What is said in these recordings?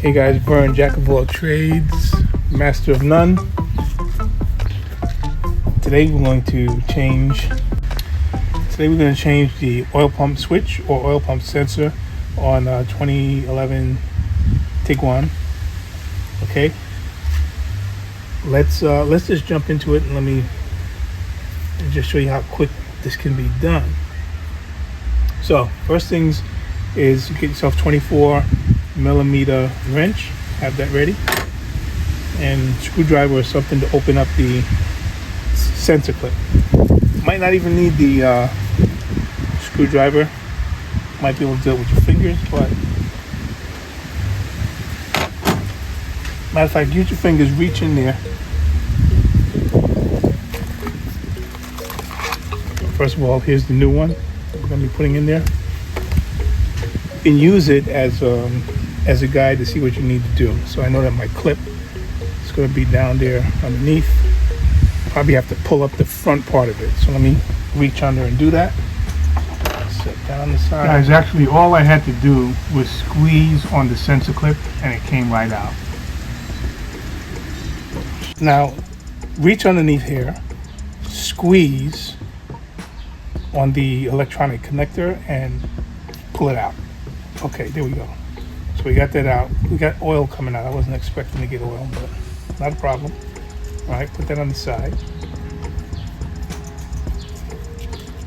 Hey guys, Vern, jack of all trades, master of none. Today we're going to change the oil pump switch or oil pump sensor on 2011 Tiguan. Okay, let's just jump into it and let me just show you how quick this can be done. So first things is you get yourself 24 millimeter wrench, have that ready, and screwdriver or something to open up the sensor clip. Might not even need the screwdriver, might be able to do it with your fingers, but matter of fact, use your fingers, reach in there. First of all, here's the new one we're going to be putting in there. You can use it as a guide to see what you need to do. So I know that my clip is going to be down there underneath. Probably have to pull up the front part of it. So let me reach under and do that. Set that on the side. Guys, actually all I had to do was squeeze on the sensor clip and it came right out. Now, reach underneath here, squeeze on the electronic connector and pull it out. Okay, there we go. So we got that out. We got oil coming out. I wasn't expecting to get oil, but not a problem. All right, put that on the side.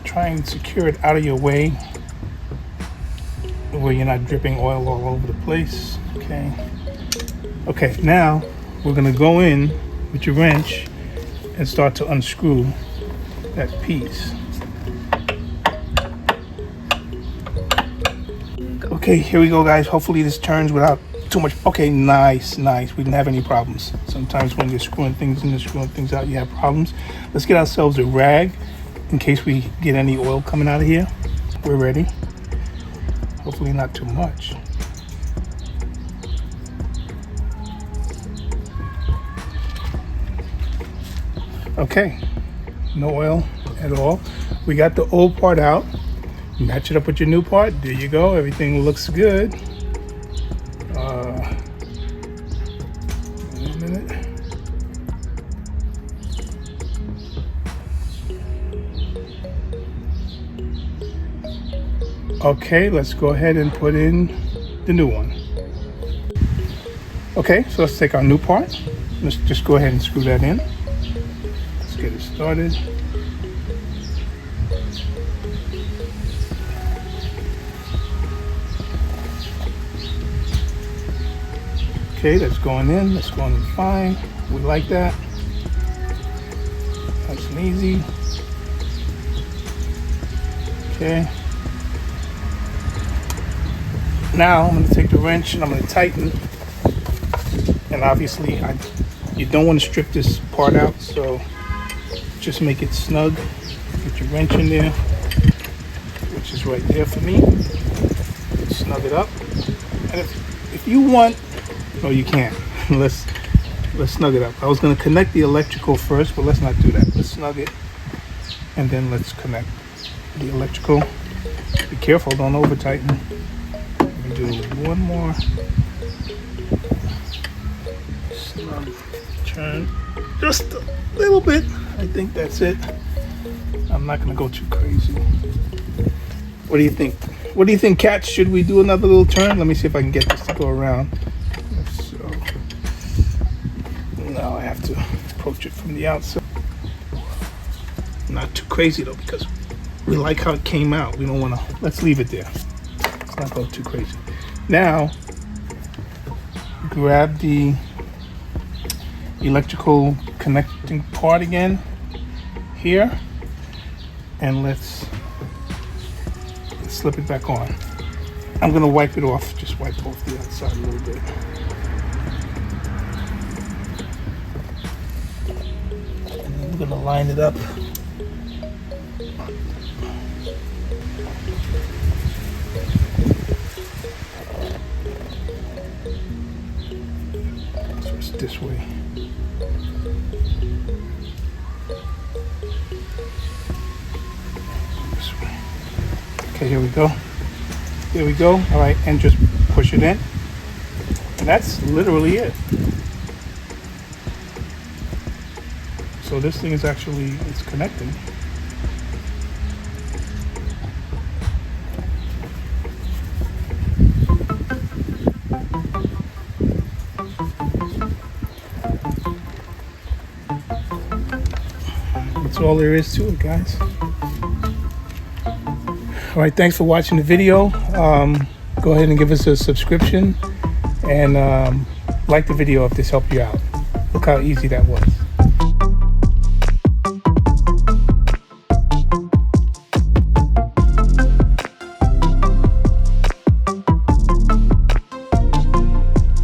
Try and secure it out of your way where you're not dripping oil all over the place. Okay. Okay, now we're gonna go in with your wrench and start to unscrew that piece. Okay, here we go, guys. Hopefully this turns without too much. Okay, nice. We didn't have any problems. Sometimes when you're screwing things in and screwing things out, you have problems. Let's get ourselves a rag in case we get any oil coming out of here. We're ready. Hopefully not too much. Okay, no oil at all. We got the old part out. Match it up with your new part. There you go. Everything looks good. Wait a minute. Okay, let's go ahead and put in the new one. Okay, so let's take our new part. Let's just go ahead and screw that in. Let's get it started. Okay, that's going in. That's going in fine. We like that. Nice and easy. Okay. Now I'm going to take the wrench and I'm going to tighten. And obviously, you don't want to strip this part out, so just make it snug. Get your wrench in there, which is right there for me. Snug it up. And if you want, no, you can't. Let's snug it up. I was going to connect the electrical first, but let's not do that. Let's snug it, and then let's connect the electrical. Be careful, don't over tighten. Let me do one more snug turn, just a little bit. I think that's it. I'm not going to go too crazy. What do you think? What do you think, Kat? Should we do another little turn? Let me see if I can get this to go around. Now I have to approach it from the outside. Not too crazy though, because we like how it came out. We don't want to. Let's leave it there. Let's not go too crazy. Now, grab the electrical connecting part again here, and let's slip it back on. I'm gonna wipe it off. Just wipe off the outside a little bit. I'm gonna line it up. So it's this way. This way. Okay, here we go. All right, and just push it in. And that's literally it. So this thing is actually, it's connecting. That's all there is to it, guys. All right, thanks for watching the video. Go ahead and give us a subscription and like the video if this helped you out. Look how easy that was.